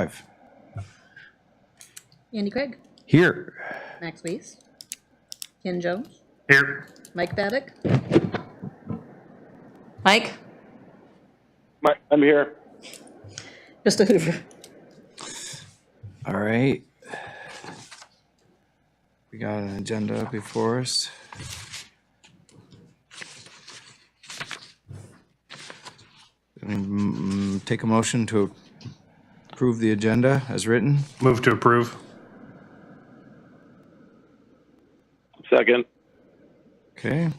5. Andy Craig. Here. Max Weiss. Ken Jones. Here. Mike Paddock. Mike? I'm here. Krista Hoover. All right. We got an agenda before us. Take a motion to approve the agenda as written. Move to approve. Second. Okay.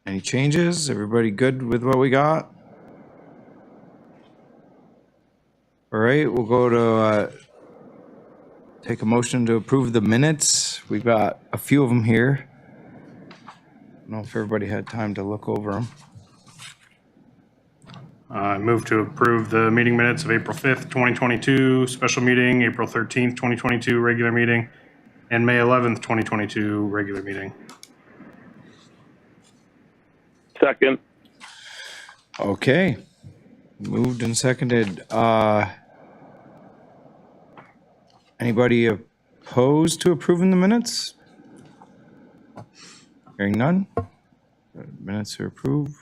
Any changes? Everybody good with what we got? All right, we'll go to take a motion to approve the minutes. We've got a few of them here. I don't know if everybody had time to look over them. I move to approve the meeting minutes of April 5th, 2022, special meeting, April 13th, 2022, regular meeting, and May 11th, 2022, regular meeting. Second. Okay. Moved and seconded. Anybody opposed to approving the minutes? Hearing none. Minutes are approved.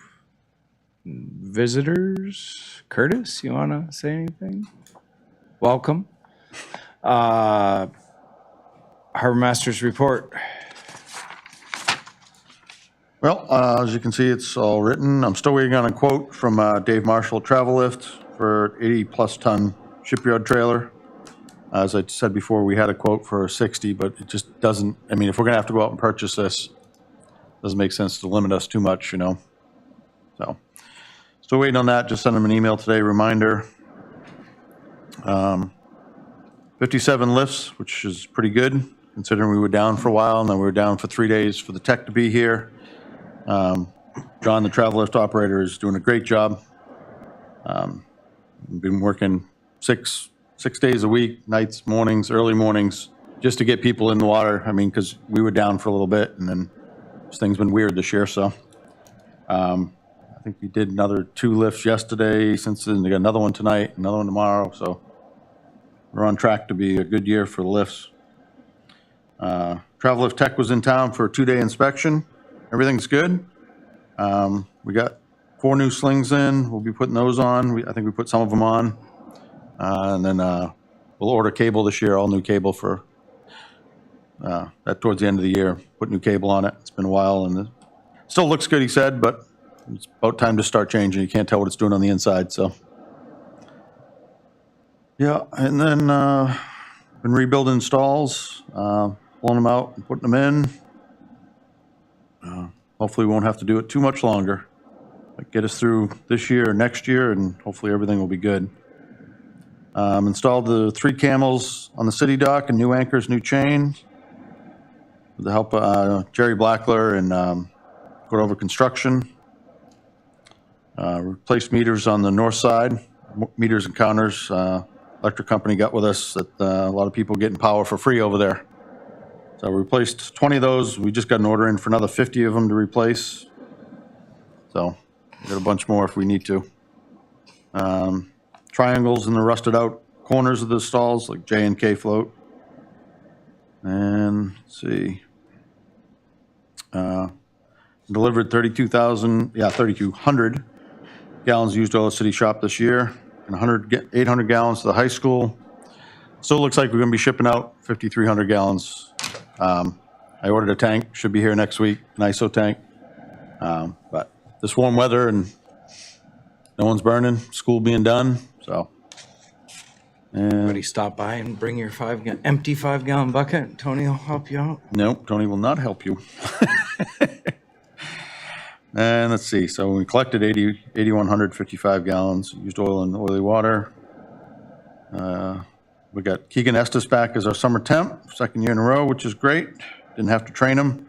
Visitors, Curtis, you want to say anything? Welcome. Harbor Master's report. Well, as you can see, it's all written. I'm still waiting on a quote from Dave Marshall Travel Lift for 80-plus ton shipyard trailer. As I said before, we had a quote for 60, but it just doesn't, I mean, if we're going to have to go out and purchase this, it doesn't make sense to limit us too much, you know? So, still waiting on that. Just sent him an email today, reminder. 57 lifts, which is pretty good, considering we were down for a while, and then we were down for 3 days for the tech to be here. John, the travel lift operator, is doing a great job. We've been working six days a week, nights, mornings, early mornings, just to get people in the water. I mean, because we were down for a little bit, and then this thing's been weird this year, so. I think we did another 2 lifts yesterday. Since then, we got another one tonight, another one tomorrow, so we're on track to be a good year for the lifts. Travel Lift Tech was in town for a 2-day inspection. Everything's good. We got 4 new slings in. We'll be putting those on. I think we put some of them on. And then we'll order cable this year, all new cable for that towards the end of the year. Put new cable on it. It's been a while, and it still looks good, he said, but it's about time to start changing. You can't tell what it's doing on the inside, so. Yeah, and then been rebuilding stalls, pulling them out and putting them in. Hopefully we won't have to do it too much longer. Get us through this year or next year, and hopefully everything will be good. Installed the 3 camels on the city dock and new anchors, new chains. With the help of Jerry Blackler and Cordova Construction. Replaced meters on the north side, meters and counters. Electric company got with us that a lot of people getting power for free over there. So we replaced 20 of those. We just got an order in for another 50 of them to replace. So we got a bunch more if we need to. Triangles in the rusted out corners of the stalls, like J and K float. And let's see. Delivered 3,200 gallons of used oil at City Shop this year, and 800 gallons to the high school. So it looks like we're going to be shipping out 5,300 gallons. I ordered a tank, should be here next week, an ISO tank. But this warm weather and no one's burning, school being done, so. Everybody stop by and bring your empty 5-gallon bucket. Tony will help you out. Nope, Tony will not help you. And let's see, so we collected 8,155 gallons, used oil and oily water. We got Keegan Estes back as our summer temp, 2nd year in a row, which is great. Didn't have to train him.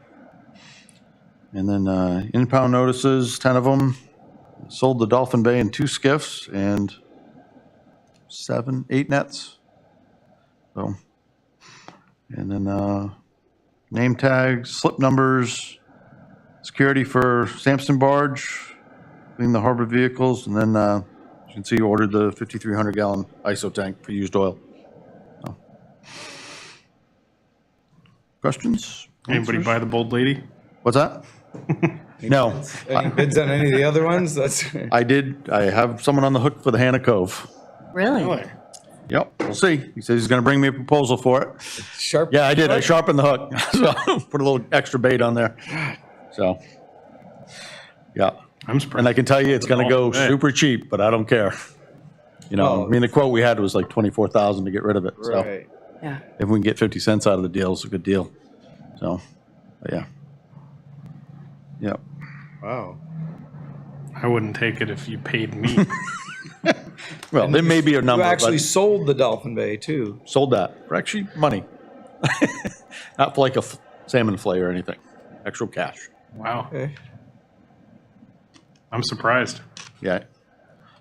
And then impound notices, 10 of them. Sold the Dolphin Bay in 2 skiffs and 8 nets. So, and then name tags, slip numbers, security for Sampson barge, clean the harbor vehicles, and then, you can see you ordered the 5,300 gallon ISO tank for used oil. So. Questions? Anybody Answers? buy the Bold Lady? What's that? No, Any bids on any of the other ones? That's I did, I have someone on the hook for the Hannah Cove. Really? Really? Yep, we'll see. He says he's gonna bring me a proposal for it. sharp. Yeah, I did. I sharpened the hook, so put a little extra bait on there. So, yeah. I'm surprised. And I can tell you, it's gonna go Hey. super cheap, but I don't care. You know, Well- I mean, the quote we had was like 24,000 to get rid of it. So Right. Yeah. if we can get 50 cents out of the deal, it's a good deal. So, but yeah. Yep. Wow. I wouldn't take it if you paid me. Well, there may be a You number, actually but sold the Dolphin Bay too. sold that for actually money. Not for like a salmon fillet or anything. Actual cash. Wow. Okay. I'm surprised. Yeah. I'm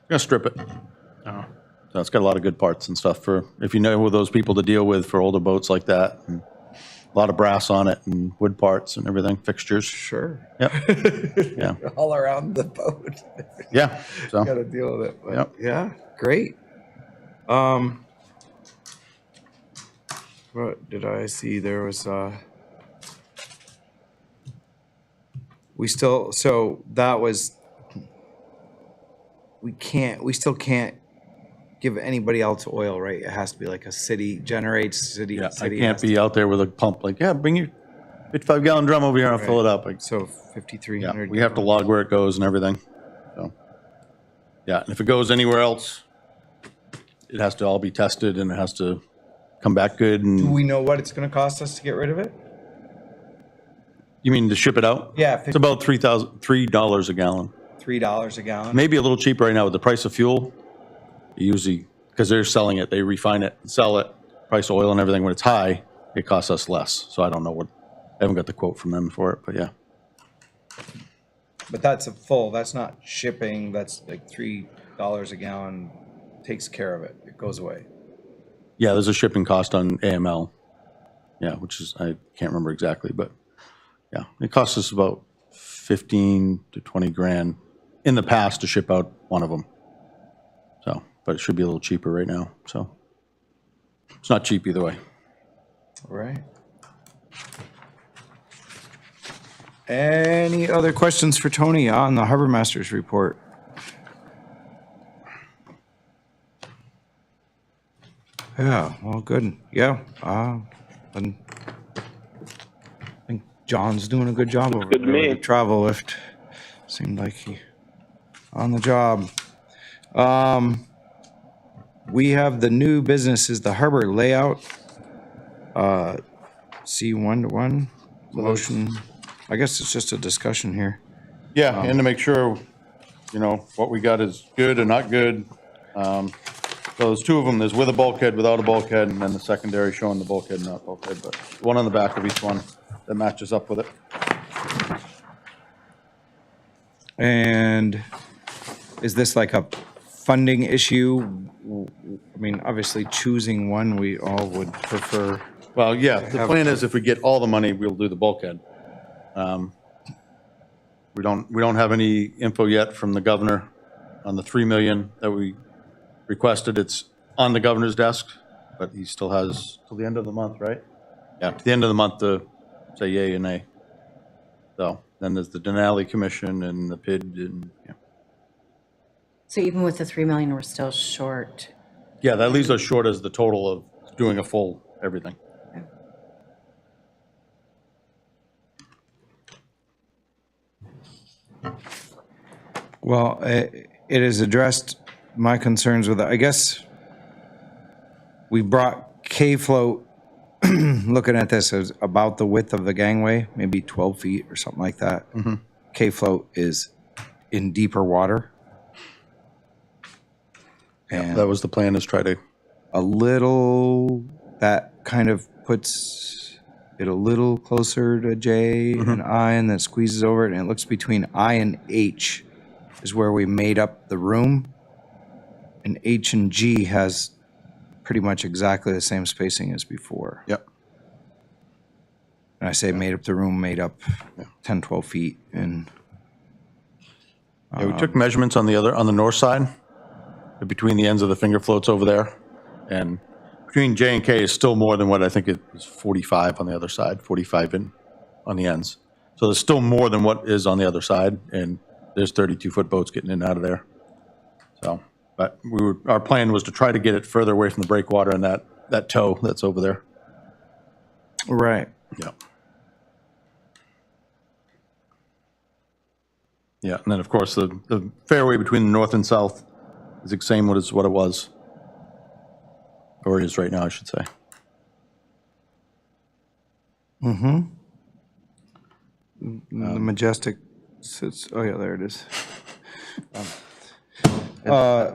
gonna strip it. Oh. So it's got a lot of good parts and stuff for, if you know those people to deal with for older boats like that. And a lot of brass on it and wood parts and everything, fixtures. Sure. Yep. Yeah. All around the boat. Yeah. Got So, to deal with it. But Yep. Yeah. Great. What did I see? There was, we still can't give anybody else oil, right? It has to be like a city generates, city. yeah, I city can't has be out there with a pump like, yeah, bring your 55 gallon drum over here and I'll fill it up. Like, So yeah, 5,300. we have to log where it goes and everything. So, yeah, and if it goes anywhere else, it has to all be tested and it has to come back good. Do And we know what it's going to cost us to get rid of it? you mean to ship it out? Yeah, It's about $3 a gallon. $3 a gallon. Maybe a little cheaper right now with the price of fuel. Usually, because they're selling it, they refine it and sell it. Price of oil and everything, when it's high, it costs us less. So I don't know what, I haven't got the quote from them for it, but yeah. But that's a full, that's not shipping, that's like $3 a gallon takes care of it. It goes away. Yeah, there's a shipping cost on AML. Yeah, which is, I can't remember exactly, but yeah, it costs us about 15 to 20 grand in the past to ship out one of them. So, but it should be a little cheaper right now. So it's not cheap either way. All right. Any other questions for Tony on the Harbor Masters report? Yeah, well, good. Yeah. And I think John's doing a good job over good to there with me. the travel lift. Seemed like he on the job. We have the new businesses, the harbor layout. C 1-1 motion. I guess it's just a discussion here. Yeah, and to make sure, you know, what we got is good or not good. So there's two of them. There's with a bulkhead, without a bulkhead, and then the secondary showing the bulkhead, not bulkhead, but one on the back of each one that matches up with it. And is this like a funding issue? I mean, obviously choosing one, we all would prefer. Well, yeah, the plan is if we get all the money, we'll do the bulkhead. We don't have any info yet from the governor on the 3 million that we requested. It's on the governor's desk, but he still has till the end of the month, right? Yeah, to the end of the month to say yay or nay. So then there's the Denali Commission and the PID and, yeah. So even with the 3 million, we're still short. Yeah, that leaves us short as the total of doing a full everything. Well, it has addressed my concerns with it. I guess we brought K-float, looking at this, as about the width of the gangway, maybe 12 feet or something like that. K-float is in deeper water. And That was the plan, is try to, a little, that kind of puts it a little closer to J and I, and then squeezes over it, and it looks between I and H is where we made up the room. And H and G has pretty much exactly the same spacing as before. yep. And I say made up the room, made up 10, 12 feet. And Yeah, we took measurements on the north side, between the ends of the finger floats over there. And between J and K is still more than what I think it was 45 on the other side, 45 on the ends. So there's still more than what is on the other side, and there's 32-foot boats getting in and out of there. So, but our plan was to try to get it further away from the breakwater and that tow that's over there. Right. Yeah. Yeah, and then, of course, the fairway between the north and south is the same as what it was, or is right now, I should say. The Majestic sits, oh yeah, there it is.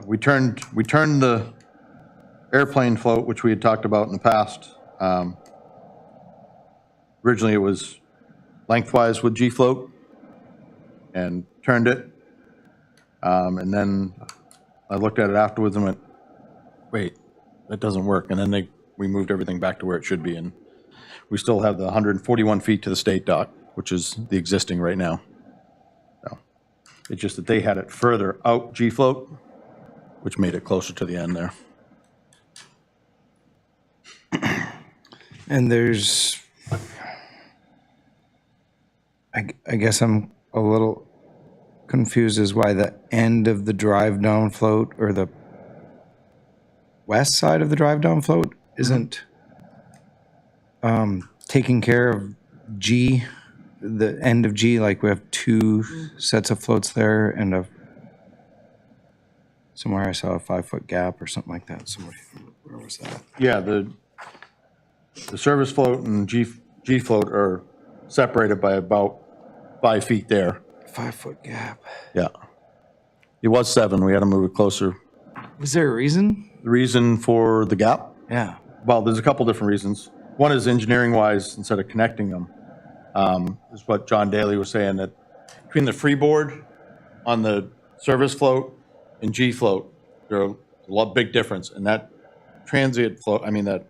We turned the airplane float, which we had talked about in the past. Originally, it was lengthwise with G float, and turned it. And then I looked at it afterwards and went, wait, that doesn't work. And then we moved everything back to where it should be. And we still have the 141 feet to the state dock, which is the existing right now. So it's just that they had it further out G float, which made it closer to the end there. And there's, I guess I'm a little confused as why the end of the drive down float or the west side of the drive down float isn't taking care of G, the end of G, like we have two sets of floats there and somewhere I saw a 5-foot gap or something like that. Where was that? Yeah, the service float and G float are separated by about 5 feet there. 5-foot gap. Yeah. It was 7. We had to move it closer. Was there a reason? The reason for the gap? Yeah. Well, there's a couple different reasons. One is engineering-wise, instead of connecting them, is what John Daly was saying, that between the freeboard on the service float and G float, there's a big difference. And that transient float, that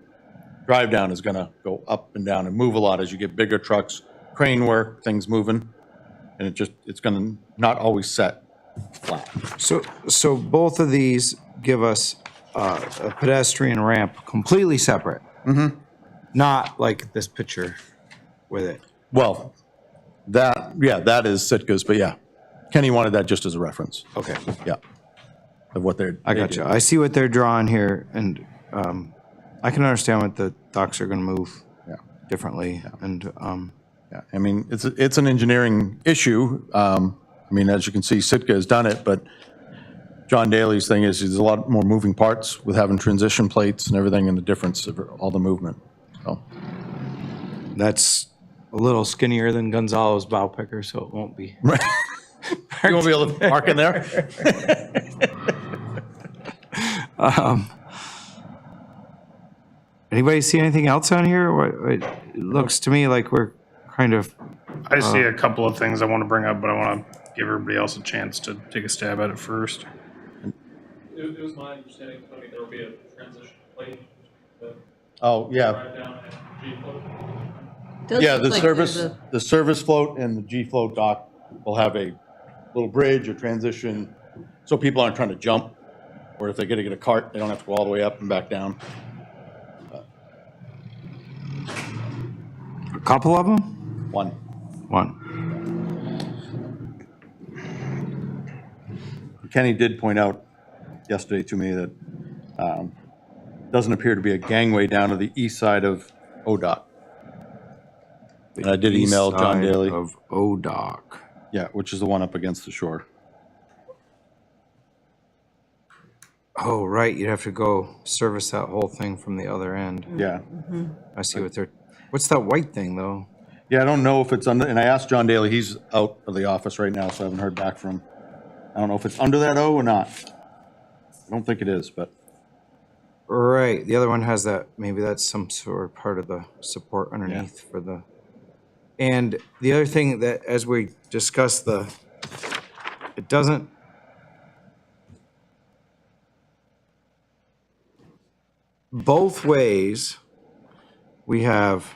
drive down is going to go up and down and move a lot as you get bigger trucks, crane work, things moving. And it's going to not always set flat. So both of these give us a pedestrian ramp completely separate. Mm-hmm. Not like this picture with it. Well, that is Sitka's, but yeah, Kenny wanted that just as a reference. Okay. Yeah. Of what I got you. I see what they're drawing here, and I can understand what the docks are going to move differently. Yeah. And yeah, it's an engineering issue. As you can see, Sitka has done it, but John Daly's thing is there's a lot more moving parts with having transition plates and everything, and the difference of all the movement. So that's a little skinnier than Gonzalo's bow picker, so it won't be. Right. You won't be able to park in there. Anybody see anything else on here? It looks to me like we're kind of. I see a couple of things I want to bring up, but I want to give everybody else a chance to take a stab at it first. It was my understanding, Tony, there will be a transition plate. Oh, yeah. Right down at G float. Yeah, the service float and the G float dock will have a little bridge or transition, so people aren't trying to jump, or if they get to get a cart, they don't have to go all the way up and back down. A couple of them? One. Kenny did point out yesterday to me that doesn't appear to be a gangway down to the east side of ODOT. And I did email John Daly. Of ODOC. Yeah, which is the one up against the shore. Oh, right, you'd have to go service that whole thing from the other end. Yeah. I see what's that white thing, though? Yeah, I don't know if it's under, and I asked John Daly, he's out of the office right now, so I haven't heard back from him. I don't know if it's under that O or not. I don't think it is, but. Right, the other one has that, maybe that's some sort of part of the support underneath for the. And the other thing that, as we discussed, it doesn't. Both ways, we have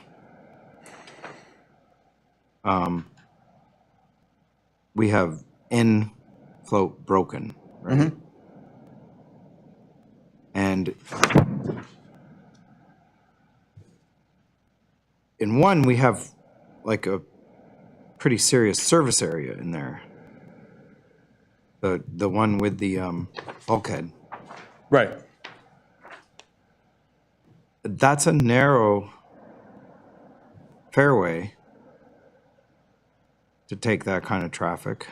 in float broken, right? And in one, we have like a pretty serious service area in there. The one with the bulkhead. Right. That's a narrow fairway to take that kind of traffic.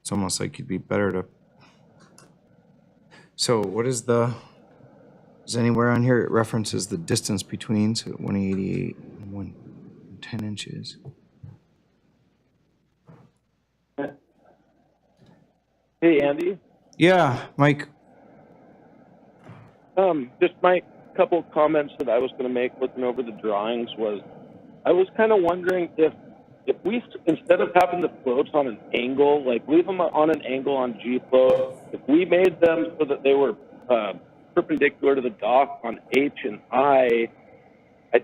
It's almost like you'd be better to. So what is anywhere on here it references the distance between, so 188 and 110 inches. Hey, Andy. Yeah, Mike. Just my couple of comments that I was going to make looking over the drawings was, I was kind of wondering if we, instead of having the floats on an angle, like leave them on an angle on G float, if we made them so that they were perpendicular to the dock on H and I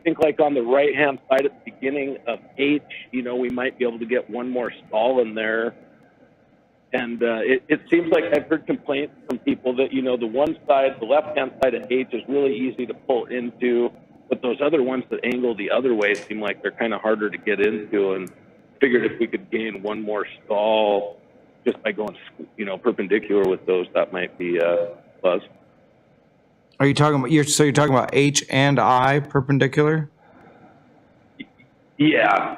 think like on the right-hand side at the beginning of H, we might be able to get one more stall in there. And it seems like I've heard complaints from people that, the one side, the left-hand side of H is really easy to pull into, but those other ones that angle the other way seem like they're kind of harder to get into, and figured if we could gain one more stall just by going, perpendicular with those, that might be a plus. Are you talking about, you're talking about H and I perpendicular? Yeah.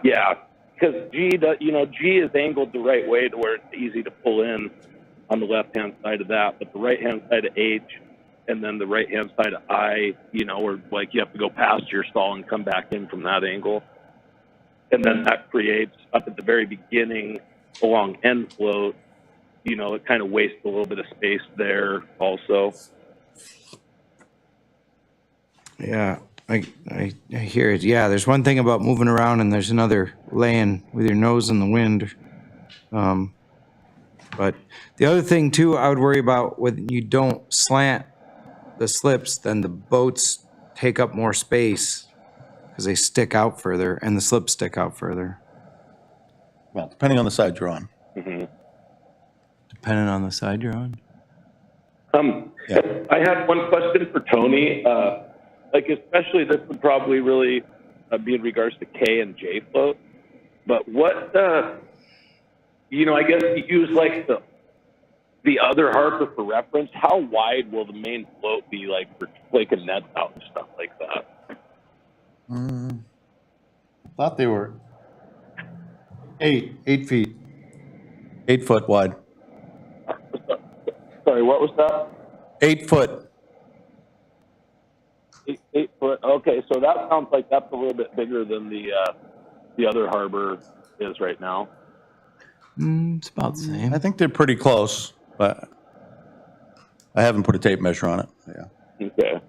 Because G is angled the right way to where it's easy to pull in on the left-hand side of that, but the right-hand side of H and then the right-hand side of I, or like you have to go past your stall and come back in from that angle. And then that creates, up at the very beginning, along end float, it kind of wastes a little bit of space there also. Yeah, I hear it. Yeah, there's one thing about moving around and there's another laying with your nose in the wind. But the other thing too, I would worry about when you don't slant the slips, then the boats take up more space because they stick out further and the slips stick out further. Well, depending on the side you're on. Mm-hmm. Depending on the side you're on. I had one question for Tony. Especially this would probably really be in regards to K and J float. But what, I guess you use like the other harbor for reference. How wide will the main float be, like for flaking nets out and stuff like that? Thought they were 8 feet, 8 foot wide, Sorry, what was that? 8 foot. 8 foot. Okay, so that sounds like that's a little bit bigger than the other harbor is right now. It's about the same. I think they're pretty close, but I haven't put a tape measure on it. Yeah. Okay.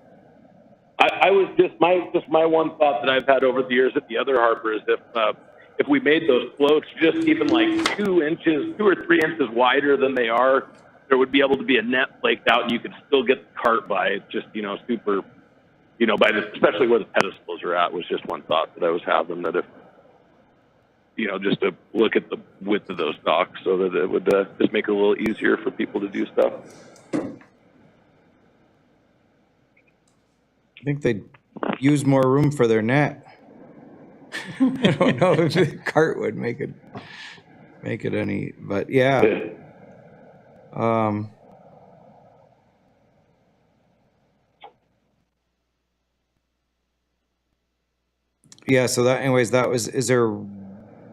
I was just my one thought that I've had over the years at the other harbor is if we made those floats just even like 2 or 3 inches wider than they are, there would be able to be a net flaked out and you could still get the cart by. It's just super. Especially where the pedestals are at, was just one thought that I was having, that if, just to look at the width of those docks so that it would just make it a little easier for people to do stuff. I think they'd use more room for their net. I don't know if the cart would make it any, but yeah. Yeah, so is there a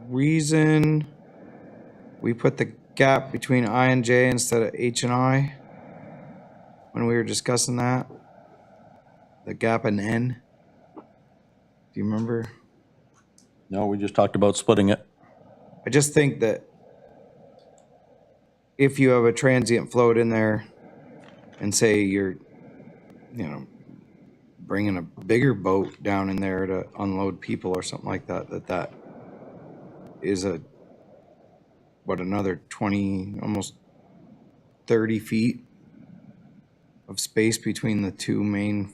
reason we put the gap between I and J instead of H and I when we were discussing that? The gap in N? Do you remember? No, we just talked about splitting it. I just think that if you have a transient float in there and say you're, bringing a bigger boat down in there to unload people or something like that, that is another 20, almost 30 feet of space between the two main,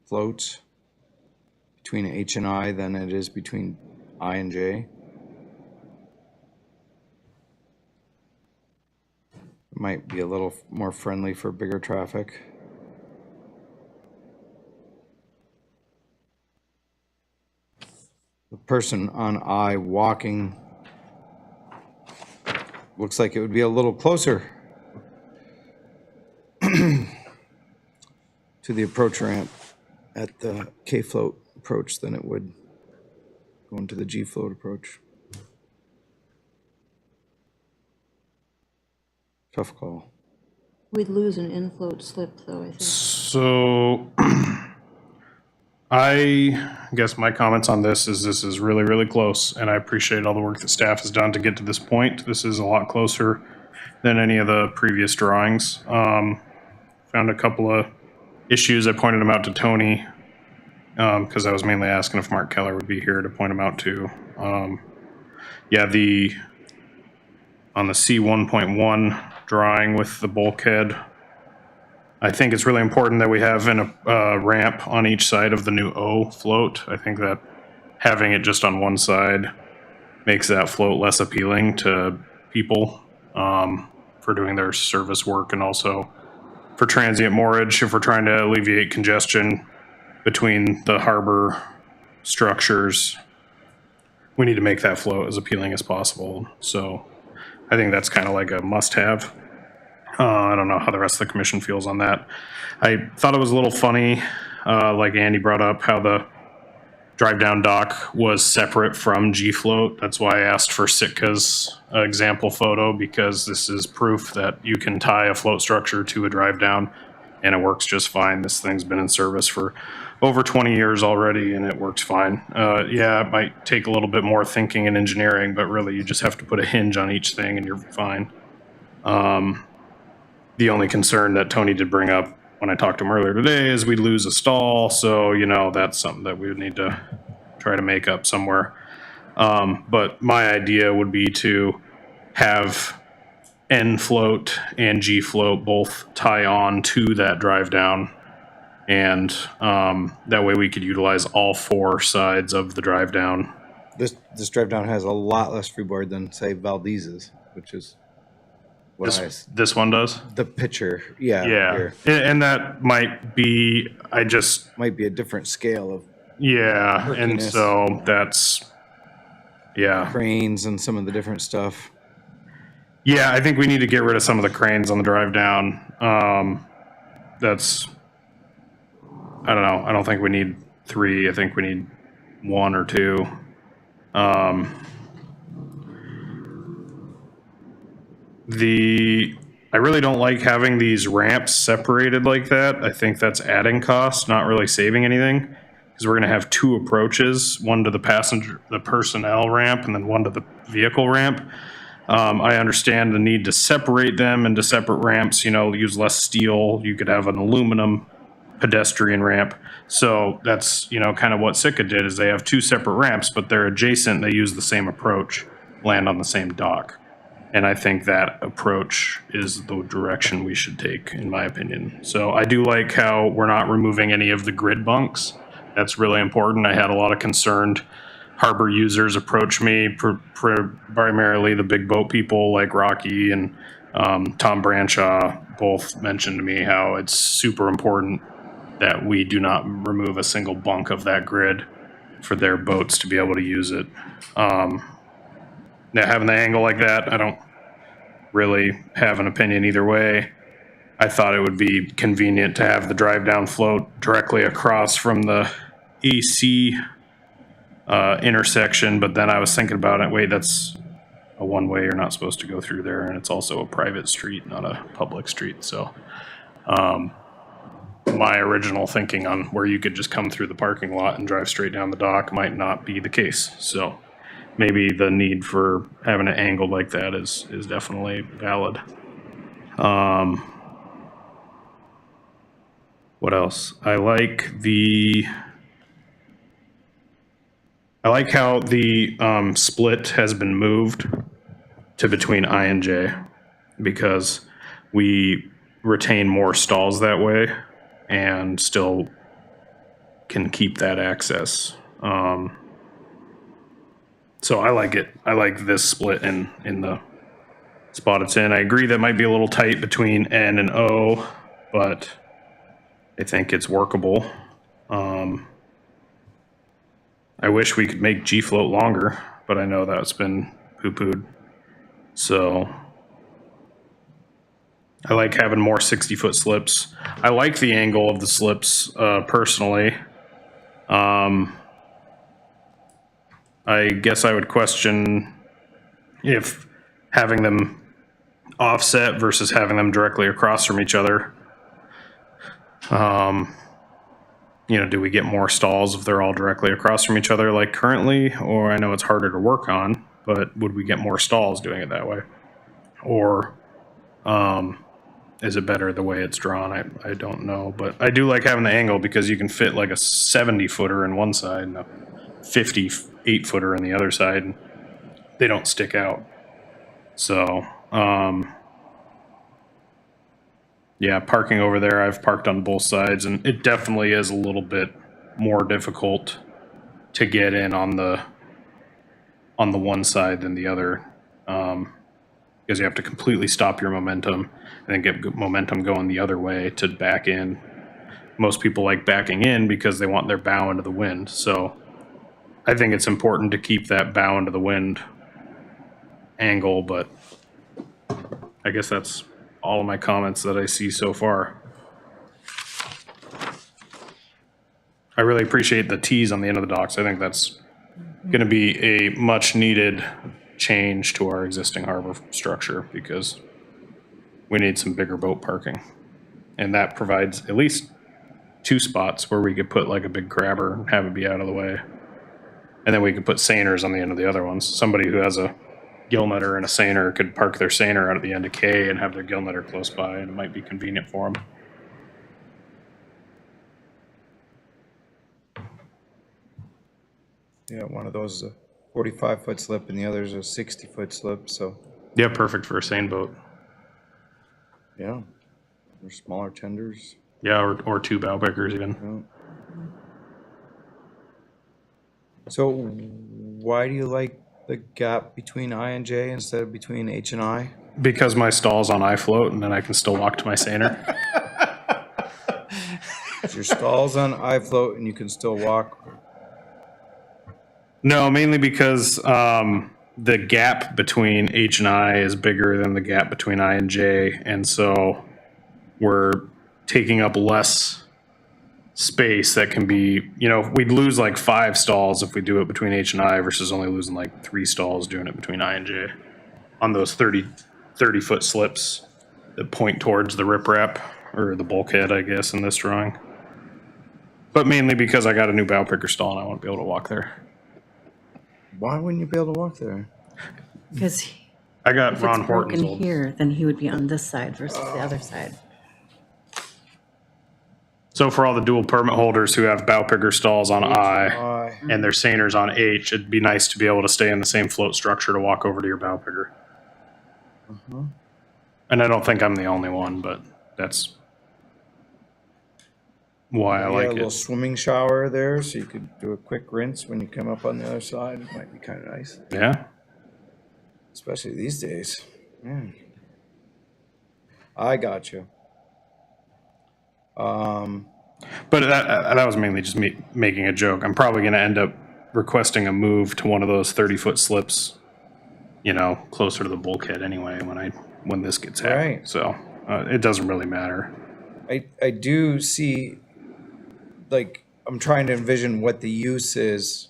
floats between H and I than it is between I and J. It might be a little more friendly for bigger traffic. The person on I walking looks like it would be a little closer to the approach ramp at the K float approach than it would going to the G float approach. Tough call. We'd lose an infloat slip though, I think. So I guess my comments on this is really, really close, and I appreciate all the work that staff has done to get to this point. This is a lot closer than any of the previous drawings. Found a couple of issues. I pointed them out to Tony because I was mainly asking if Mark Keller would be here to point them out to. Yeah, on the C1.1 drawing with the bulkhead, I think it's really important that we have a ramp on each side of the new O float. I think that having it just on one side makes that float less appealing to people for doing their service work, and also for transient moorage if we're trying to alleviate congestion between the harbor structures. We need to make that float as appealing as possible. So I think that's kind of like a must-have. I don't know how the rest of the commission feels on that. I thought it was a little funny, like Andy brought up, how the drive-down dock was separate from G-Float. That's why I asked for Sitka's example photo, because this is proof that you can tie a float structure to a drive-down, and it works just fine. This thing's been in service for over 20 years already, and it works fine. Yeah, it might take a little bit more thinking and engineering, but really you just have to put a hinge on each thing and you're fine. The only concern that Tony did bring up when I talked to him earlier today is we'd lose a stall. So, that's something that we would need to try to make up somewhere. But my idea would be to have N float and G float both tie on to that drive down. And that way we could utilize all four sides of the drive down. This drive down has a lot less freeboard than, say, Valdez's, which is what This one does? the picture. Yeah. Yeah. Here. And that might be, Might be a different scale of yeah. And Murkiness. so that's, yeah. cranes and some of the different stuff. Yeah, I think we need to get rid of some of the cranes on the drive down. That's, I don't know. I don't think we need 3. I think we need 1 or 2. I really don't like having these ramps separated like that. I think that's adding cost, not really saving anything, because we're going to have 2 approaches, one to the personnel ramp, and then one to the vehicle ramp. I understand the need to separate them into separate ramps, use less steel. You could have an aluminum pedestrian ramp. So that's, kind of what Sitka did, is they have 2 separate ramps, but they're adjacent. They use the same approach, land on the same dock. And I think that approach is the direction we should take, in my opinion. So I do like how we're not removing any of the grid bunks. That's really important. I had a lot of concerned harbor users approach me, primarily the big boat people like Rocky and Tom Branshaw both mentioned to me how it's super important that we do not remove a single bunk of that grid for their boats to be able to use it. Now, having the angle like that, I don't really have an opinion either way. I thought it would be convenient to have the drive down float directly across from the AC intersection, but then I was thinking about it, wait, that's a one-way, you're not supposed to go through there, and it's also a private street, not a public street. So my original thinking on where you could just come through the parking lot and drive straight down the dock might not be the case. So maybe the need for having an angle like that is definitely valid. What else? I like how the split has been moved to between I and J, because we retain more stalls that way. and still can keep that access. So I like it. I like this split in the spot it's in. I agree that might be a little tight between N and O, but I think it's workable. I wish we could make G float longer, but I know that's been poo-pooed. So I like having more 60-foot slips. I like the angle of the slips personally. I guess I would question if having them offset versus having them directly across from each other. Do we get more stalls if they're all directly across from each other like currently? Or I know it's harder to work on, but would we get more stalls doing it that way? Or is it better the way it's drawn? I don't know, but I do like having the angle because you can fit like a 70-footer in one side and a 58-footer in the other side. And they don't stick out. So, yeah, parking over there, I've parked on both sides, and it definitely is a little bit more difficult to get in on the one side than the other, because you have to completely stop your momentum and then get momentum going the other way to back in. Most people like backing in because they want their bow into the wind. So I think it's important to keep that bow into the wind angle, but I guess that's all of my comments that I see so far. I really appreciate the T's on the end of the docks. I think that's going to be a much needed change to our existing harbor structure because we need some bigger boat parking. And that provides at least 2 spots where we could put like a big grabber and have it be out of the way. And then we could put seiners on the end of the other ones. Somebody who has a gill netter and a seiner could park their seiner out at the end of K and have their gill netter close by, and it might be convenient for them. Yeah, one of those is a 45-foot slip and the other's a 60-foot slip, so. Yeah, perfect for a seine boat. Yeah. Or smaller tenders. Yeah, or 2 bow pickers even. Yeah. So why do you like the gap between I and J instead of between H and I? Because my stall's on I float, and then I can still walk to my seiner. Your stall's on I float and you can still walk. No, mainly because the gap between H and I is bigger than the gap between I and J, and so we're taking up less space that can be, we'd lose like 5 stalls if we do it between H and I versus only losing like 3 stalls doing it between I and J on those 30-foot slips that point towards the riprap or the bulkhead, I guess, in this drawing. But mainly because I got a new bow picker stall and I want to be able to walk there. Why wouldn't you be able to walk there? Because I got if Ron it's Horton's broken old. here, then he would be on this side versus the other side. So for all the dual permit holders who have bow picker stalls on I and their seiners on H, it'd be nice to be able to stay in the same float structure to walk over to your bow picker. And I don't think I'm the only one, but that's why I like a little it. swimming shower there, so you could do a quick rinse when you come up on the other side. It might be kind of nice, Yeah. especially these days. Man. I got you. But that was mainly just me making a joke. I'm probably going to end up requesting a move to one of those 30-foot slips, closer to the bulkhead anyway when this gets happening. Right. So it doesn't really matter. I do see, like, I'm trying to envision what the use is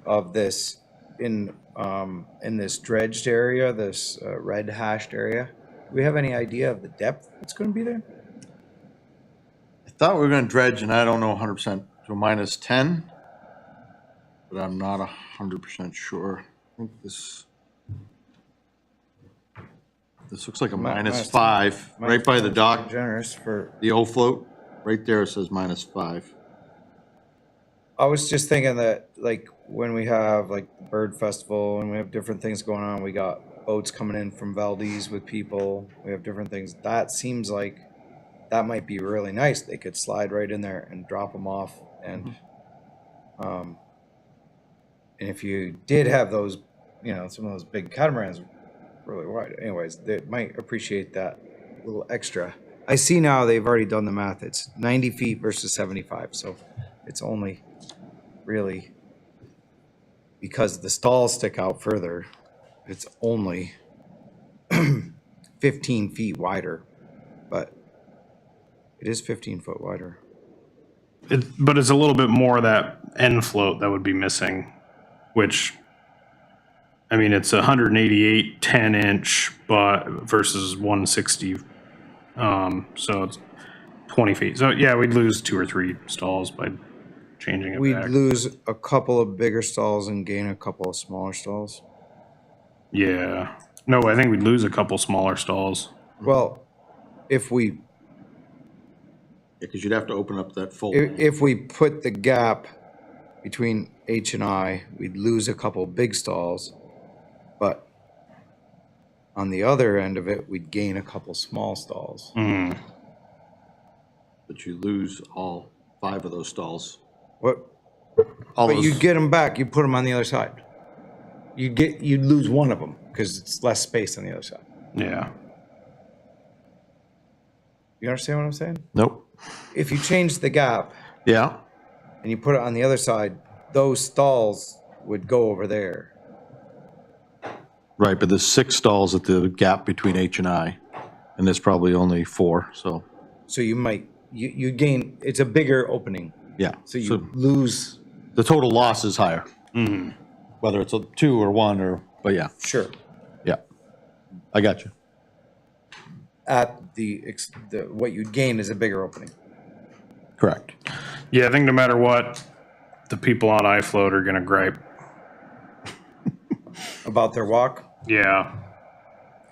of this in this dredged area, this red hashed area. Do we have any idea of the depth that's going to be there? I thought we were gonna dredge, and I don't know 100%, to -10, but I'm not 100% sure. I think this looks like a -5, right by the dock, Generous for. the O float, right there it says -5. I was just thinking that, like, when we have like the bird festival and we have different things going on, we got boats coming in from Valdez with people. We have different things. That seems like that might be really nice. They could slide right in there and drop them off. And if you did have those, you know, some of those big catamarans really wide, anyways, they might appreciate that little extra. I see now they've already done the math. It's 90 feet versus 75. So it's only really, because the stalls stick out further, it's only 15 feet wider, but it is 15 foot wider. But it's a little bit more of that end float that would be missing, which, I mean, it's 188 10-inch, but versus 160. So it's 20 feet. So yeah, we'd lose 2 or 3 stalls by changing it We'd back. lose a couple of bigger stalls and gain a couple of smaller stalls. Yeah. No, I think we'd lose a couple smaller stalls. Well, if we Because you'd have to open up that fold. if we put the gap between H and I, we'd lose a couple big stalls, but on the other end of it, we'd gain a couple small stalls. But you lose all 5 of those stalls. What? All But those, you'd get them back. You'd put them on the other side. You'd lose one of them because it's less space on the other side. Yeah. You understand what I'm saying? nope. If you change the gap Yeah, and you put it on the other side, those stalls would go over there. right, but there's 6 stalls at the gap between H and I, and there's probably only 4, so, So you might, you gain, it's a bigger opening. yeah. So you lose, The total loss is higher. Whether it's a 2 or 1 or, but yeah, sure, yeah. I got you. at the what you'd gain is a bigger opening. Correct. Yeah, I think no matter what, the people on iFloat are going to gripe. About their walk, Yeah.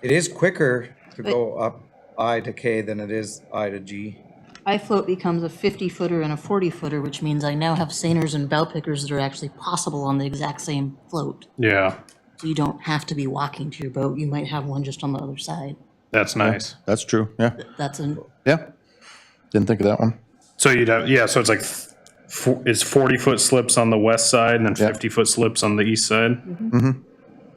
it is quicker to go up I to K than it is I to G. iFloat becomes a 50-footer and a 40-footer, which means I now have seiners and bow pickers that are actually possible on the exact same float. Yeah. So you don't have to be walking to your boat. You might have one just on the other side. That's nice. That's true, yeah. That's an, Yeah. Didn't think of that one. So you'd have, yeah, so it's like, it's 40-foot slips on the west side and then Yeah. 50-foot slips on the east side? Mm-hmm.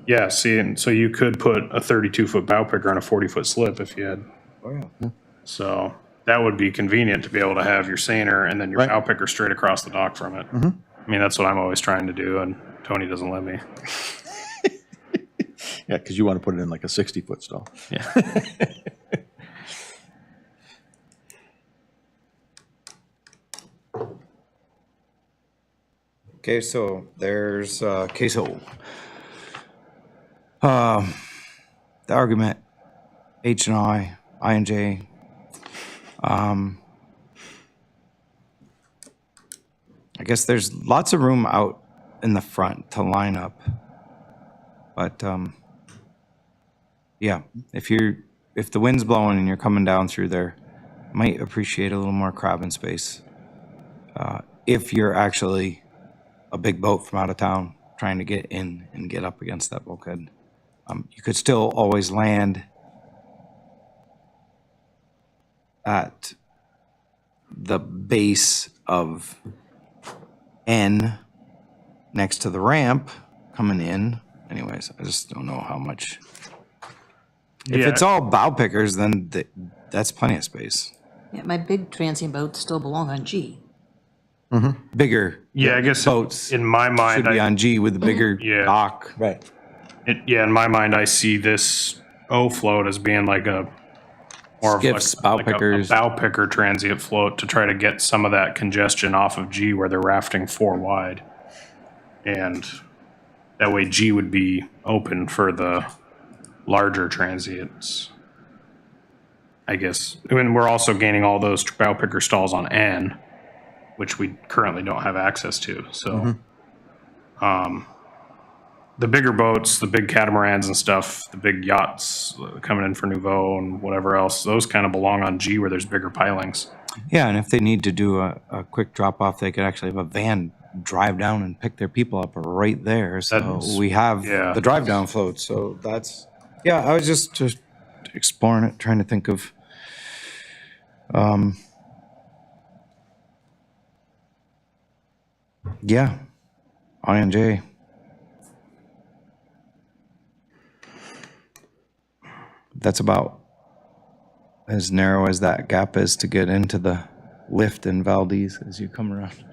Yeah, see, and so you could put a 32-foot bow picker on a 40-foot slip if you had, Oh, yeah. so that would be convenient to be able to have your seiner and then your Right. bow picker straight across the dock from it. I mean, that's what I'm always trying to do, and Tony doesn't let me. Yeah, because you want to put it in like a 60-foot stall. Yeah. Okay, so there's queso. The argument, H and I and J. I guess there's lots of room out in the front to line up. But yeah, if the wind's blowing and you're coming down through there, might appreciate a little more crabbing space. If you're actually a big boat from out of town trying to get in and get up against that bulkhead. You could still always land at the base of N next to the ramp coming in. Anyways, I just don't know how much. If Yeah. it's all bow pickers, then that's plenty of space. yeah, my big transient boats still belong on G. Bigger Yeah, I guess boats in my mind, should be on G with the bigger Yeah. dock. Right. yeah, in my mind, I see this O float as being like a more Skiffs, of bow like a pickers. bow picker transient float to try to get some of that congestion off of G where they're rafting 4 wide, and that way G would be open for the larger transients. I guess. And we're also gaining all those bow picker stalls on N, which we currently don't have access to. So, the bigger boats, the big catamarans and stuff, the big yachts coming in for Nouveau and whatever else, those kind of belong on G where there's bigger pilings. Yeah, and if they need to do a quick drop off, they could actually have a van drive down and pick their people up right there. So That's- we have yeah. the drive down float. So that's, yeah, I was just exploring it, trying to think of Yeah, I&J. That's about as narrow as that gap is to get into the lift in Valdez as you come around.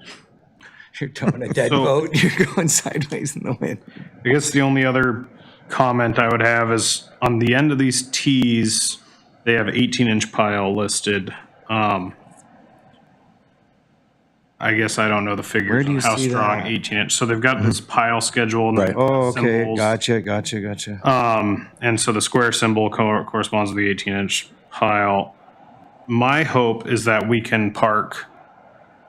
You're towing a dead So- boat, you're going sideways in the wind. I guess the only other comment I would have is on the end of these tees, they have 18-inch pile listed. I guess I don't know the figures Where do on you how see strong that? 18-inch. So they've got this pile schedule and Right. they've got Oh, okay, symbols. gotcha. And so the square symbol corresponds to the 18-inch pile. My hope is that we can park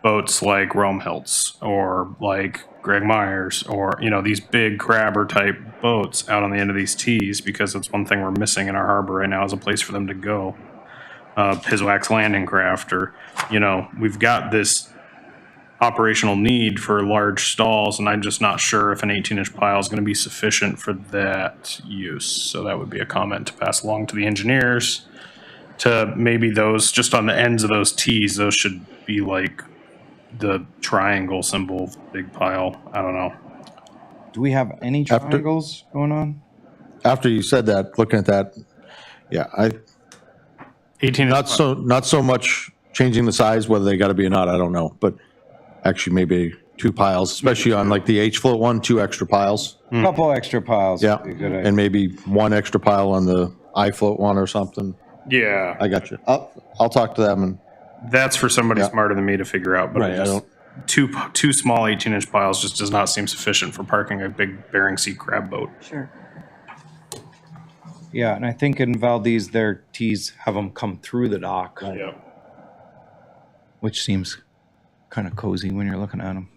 boats like Rome Hilts or like Greg Myers or, you know, these big crabber type boats out on the end of these tees, because it's one thing we're missing in our harbor right now is a place for them to go. Piswax landing craft, or, you know, we've got this operational need for large stalls, and I'm just not sure if an 18-inch pile is going to be sufficient for that use. So that would be a comment to pass along to the engineers, to maybe those, just on the ends of those tees, those should be like the triangle symbol, big pile. I don't know. Do we have any triangles going on? After you said that, looking at that, yeah, 18 not so much changing the size, whether they got to be or not, I don't know. But actually, maybe 2 piles, especially on like the H float one, 2 extra piles. A couple extra piles. Yeah, would be a good idea. and maybe 1 extra pile on the I float one or something. Yeah, I got you. I'll talk to them and that's for somebody Yeah. smarter than me to figure out. But Right, it I just, two small 18-inch piles just does not seem sufficient for parking a big Bering Sea crab boat. Sure. Yeah, and I think in Valdez, their tees have them come through the dock, Yeah. which seems kind of cozy when you're looking at them.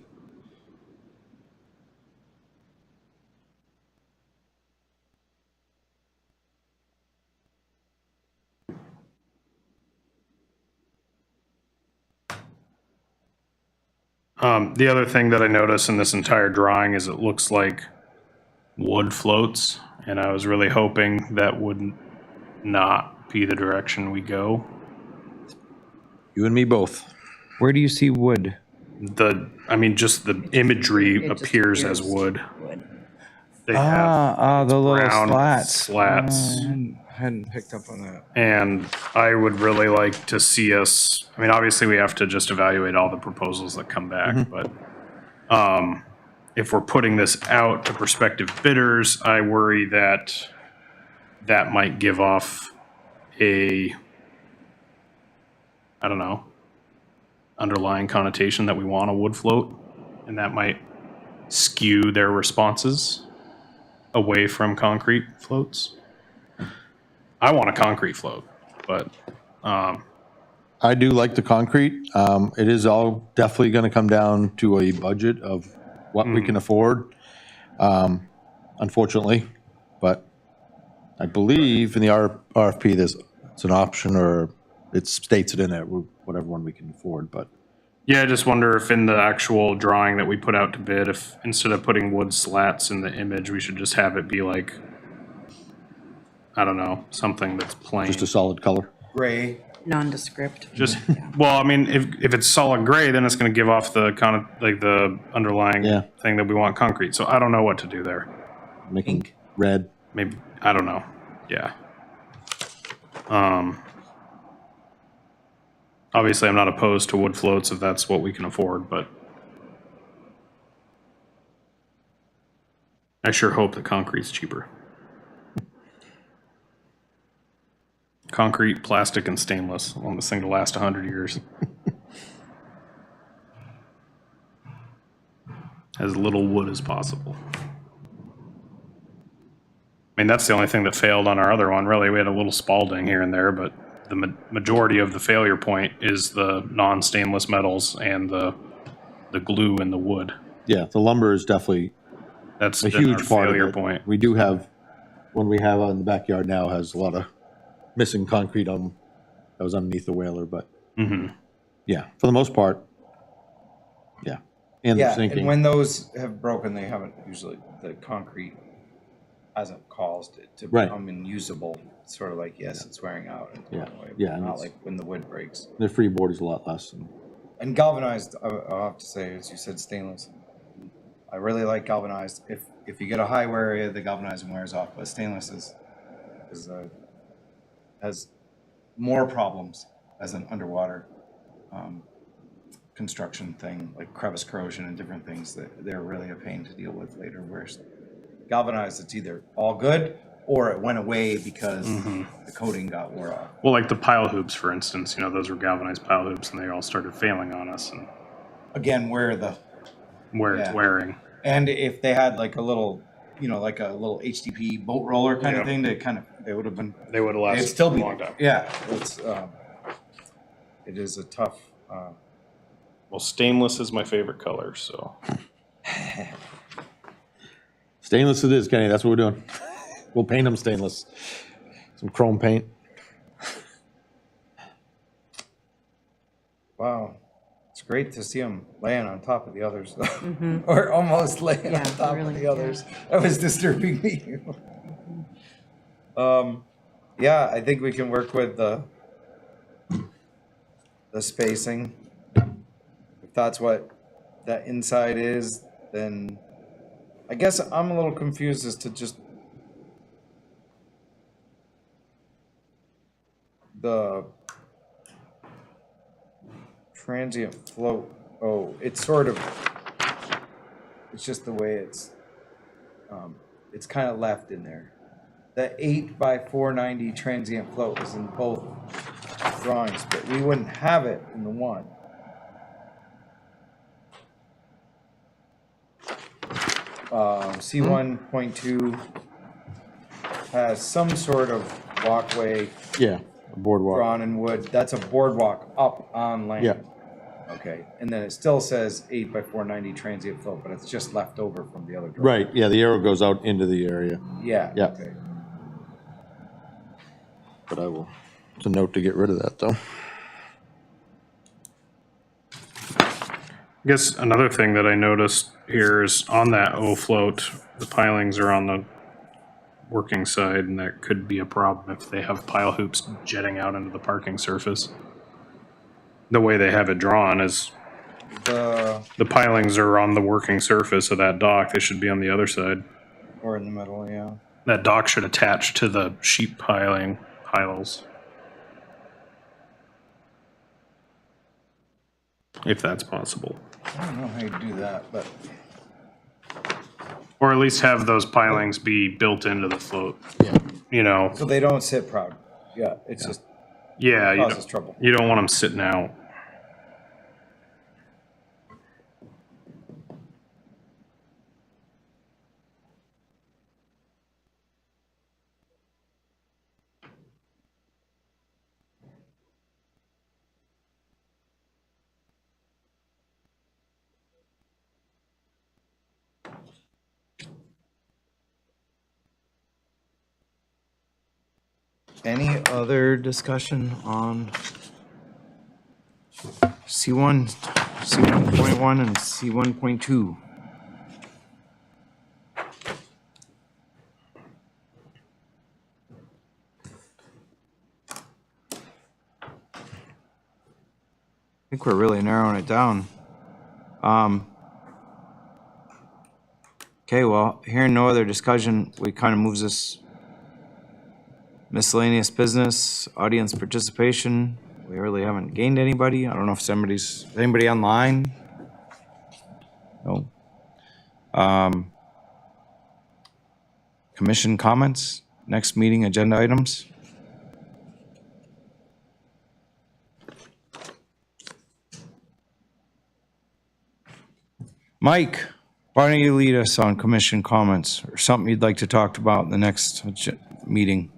The other thing that I noticed in this entire drawing is it looks like wood floats, and I was really hoping that would not be the direction we go. you and me both. Where do you see wood? Just the imagery It just appears as appears wood. wood. They have The little brown slats. slats. Hadn't picked up on that. And I would really like to see us, I mean, obviously we have to just evaluate all the proposals that come back, but if we're putting this out to prospective bidders, I worry that that might give off I don't know, underlying connotation that we want a wood float, and that might skew their responses away from concrete floats. I want a concrete float, but I do like the concrete. It is all definitely going to come down to a budget of what we can afford, unfortunately. But I believe in the RFP, it's an option, or it states it in there, whatever one we can afford. But yeah, I just wonder if in the actual drawing that we put out to bid, if instead of putting wood slats in the image, we should just have it be like, I don't know, something that's plain. just a solid color. Gray. Nondescript. Just, well, I mean, if it's solid gray, then it's going to give off the kind of like the underlying Yeah. thing that we want concrete. So I don't know what to do there. Making red. Maybe, I don't know. Yeah. Obviously, I'm not opposed to wood floats if that's what we can afford, but I sure hope that concrete's cheaper. Concrete, plastic, and stainless. I want this thing to last 100 years. As little wood as possible. I mean, that's the only thing that failed on our other one, really. We had a little spalding here and there, but the majority of the failure point is the non-stainless metals and the glue in the wood. Yeah, the lumber is definitely That's a been our huge part of failure it. point. We do have, one we have on the backyard now has a lot of missing concrete on, that was underneath the whaler, but yeah, for the most part, yeah. And the Yeah, and sinking. when those have broken, they haven't usually, the concrete as it caused it to Right. become unusable. It's sort of like, yes, it's wearing out. In Yeah. one way, but Yeah, and not it's- like when the wood breaks. The freeboard is a lot less. And galvanized, I'll have to say, as you said, stainless. I really like galvanized. If you get a high wear area, the galvanizing wears off, but stainless has more problems as an underwater construction thing, like crevice corrosion and different things that they're really a pain to deal with later. Whereas galvanized, it's either all good or it went away because the coating got wore off. Well, like the pile hoops, for instance, those were galvanized pile hoops and they all started failing on us and Again, where it's Yeah. wearing. and if they had like a little, like a little HDP boat roller kind of thing, they would have been. They would have It'd lasted still a be long time. Yeah, it is a tough. Well, stainless is my favorite color, so. Stainless it is, Kenny. That's what we're doing. We'll paint them stainless. Some chrome paint. Wow, it's great to see them laying on top of the others, or almost laying on Yeah, top really, of the yeah. others. That was disturbing me. Yeah, I think we can work with the spacing. If that's what that inside is, then I guess I'm a little confused as to just the transient float. Oh, it's just the way it's kind of left in there. The 8x490 transient float is in both drawings, but we wouldn't have it in the one. C1.2 has some sort of walkway Yeah, a boardwalk. drawn in wood. That's a boardwalk up on land. Yeah. Okay, and then it still says 8x490 transient float, but it's just left over from the other drawing. Right, yeah, the arrow goes out into the area, Yeah. Yeah. Okay. but it's a note to get rid of that, though. I guess another thing that I noticed here is on that O float, the pilings are on the working side, and that could be a problem if they have pile hoops jetting out into the parking surface. The way they have it drawn is the pilings are on the working surface of that dock. They should be on the other side. Or in the middle, yeah. That dock should attach to the sheet piles. If that's possible. I don't know how you do that, but Or at least have those pilings be built into the float. Yeah. so they don't sit proud. Yeah, it's just Yeah, causes trouble. you don't want them sitting out. Any other discussion on C1, C1.1 and C1.2? I think we're really narrowing it down. Okay, well, hearing no other discussion, we kind of moves us miscellaneous business, audience participation. We really haven't gained anybody. I don't know if anybody online? No. Commission comments, next meeting agenda items. Mike, why don't you lead us on commission comments or something you'd like to talk about in the next meeting?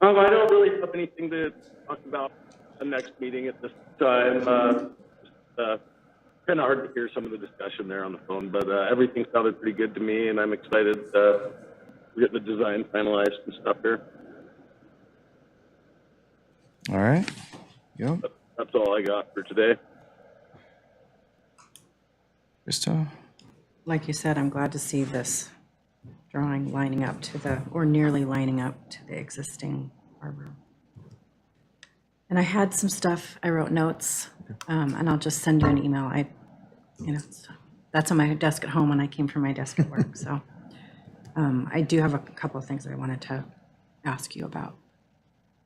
I don't really have anything to talk about the next meeting at this time. Kind of hard to hear some of the discussion there on the phone, but everything sounded pretty good to me, and I'm excited to get the design finalized and stuff here. All right. Yep. That's all I got for today. Krista? like you said, I'm glad to see this drawing lining up to the, or nearly lining up to the existing harbor. And I had some stuff, I wrote notes, and I'll just send you an email. That's on my desk at home when I came from my desk at work, so. I do have a couple of things I wanted to ask you about.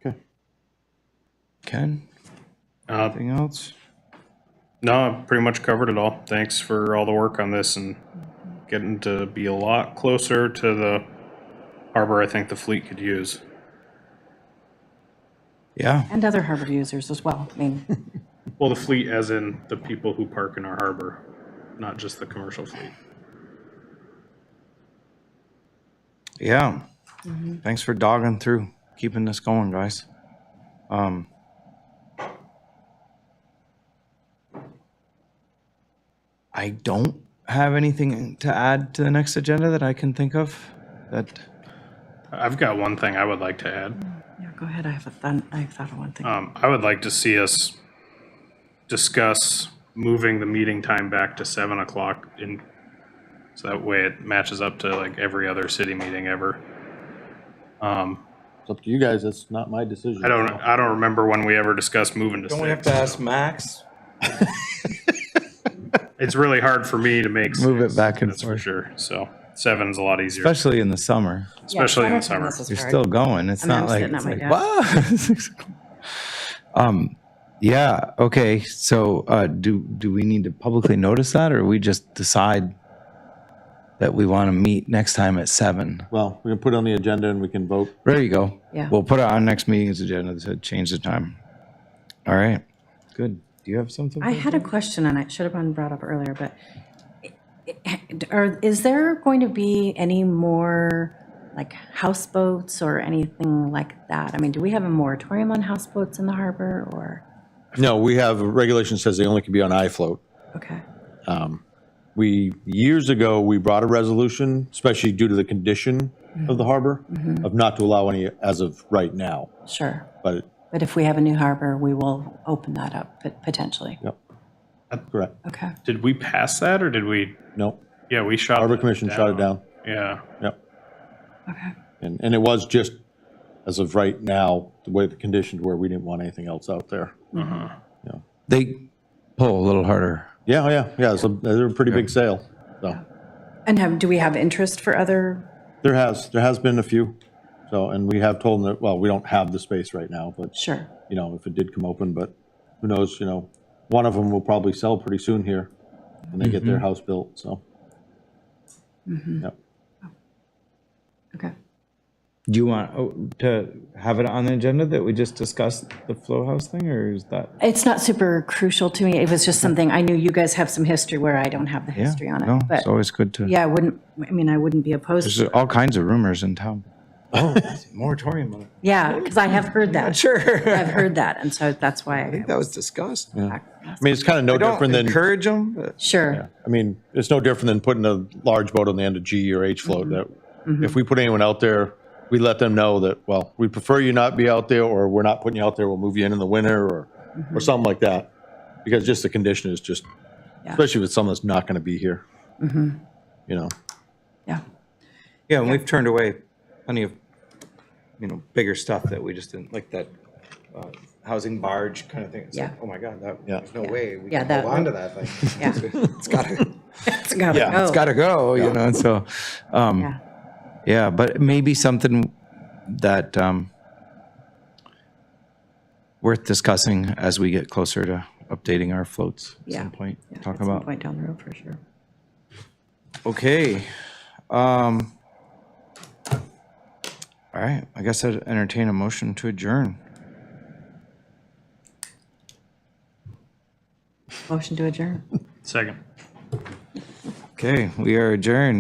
Okay. Ken, Uh, anything else? No, I've pretty much covered it all. Thanks for all the work on this and getting to be a lot closer to the harbor I think the fleet could use. Yeah, And other harbor users as well. I mean, Well, the fleet as in the people who park in our harbor, not just the commercial fleet. yeah. Thanks for dogging through, keeping this going, guys. I don't have anything to add to the next agenda that I can think of. That I've got one thing I would like to add. yeah, go ahead. I thought of one thing. I would like to see us discuss moving the meeting time back to 7 o'clock in, so that way it matches up to like every other city meeting ever. It's up to you guys. That's not my decision. I don't remember when we ever discussed moving to 6. don't we have to ask Max? It's really hard for me to make Move it 6, back and that's for forth. sure. So 7's a lot easier, Especially in the summer. especially in the Summertime, summer. this is You're hard. still going. It's And I'm not like, sitting it's at my like, desk. wow. 6 o'clock. Yeah, okay, so, do we need to publicly notice that, or we just decide that we want to meet next time at 7? Well, we can put it on the agenda and we can vote. There you go. Yeah. We'll put it on next meeting's agenda to change the time. All right, good. Do you have something? I had a question, and it should have been brought up earlier, but is there going to be any more like houseboats or anything like that? I mean, do we have a moratorium on houseboats in the harbor or? No, we have, a regulation says they only can be on iFloat. Okay, Years ago, we brought a resolution, especially due to the condition of the harbor, of not to allow any as of right now. sure. But, But if we have a new harbor, we will open that up potentially. yep, correct. Okay, Did we pass that or did we? No, Yeah, we shot. Harbor that Commission shot it down. Yeah. Yep. okay. And it was just, as of right now, the way the conditions were, we didn't want anything else out there. They pull a little harder. Yeah, they're a pretty big sale, so. And do we have interest for other? There has been a few, so, and we have told them that, well, we don't have the space right now, but, Sure. if it did come open, but who knows, one of them will probably sell pretty soon here when they get their house built, so. Yep. Okay. Do you want to have it on the agenda that we just discussed the flow house thing, or is that? It's not super crucial to me. It was just something, I knew you guys have some history where I don't have the Yeah, history on no, it. But it's always good to. yeah, I wouldn't be opposed There's to it. all kinds of rumors in town. Oh, moratorium on it. Yeah, because I have heard that. Sure. I've heard that, and so that's why I That was discussed. I mean, it's kind of no Don't different than, encourage them, but Sure. I mean, it's no different than putting a large boat on the end of G or H float, that if we put anyone out there, we let them know that, well, we prefer you not be out there, or we're not putting you out there, we'll move you in the winter, or something like that. Because just the condition is just, Yeah. especially with someone that's not going to be here. Yeah. yeah, and we've turned away plenty of, bigger stuff that we just didn't, like that housing barge kind of thing. It's like, Yeah. oh my God, Yeah. there's no way we Yeah, can that hold on to one. that thing. Yeah. It's gotta, It's gotta Yeah, go. it's gotta go, and so, Yeah. yeah, but maybe something that worth discussing as we get closer to updating our floats at Yeah. some point. Yeah, Talk at some about. point down the road for sure. Okay. All right, I guess I'd entertain a motion to adjourn. Motion to adjourn. Second. Okay, we are adjourned.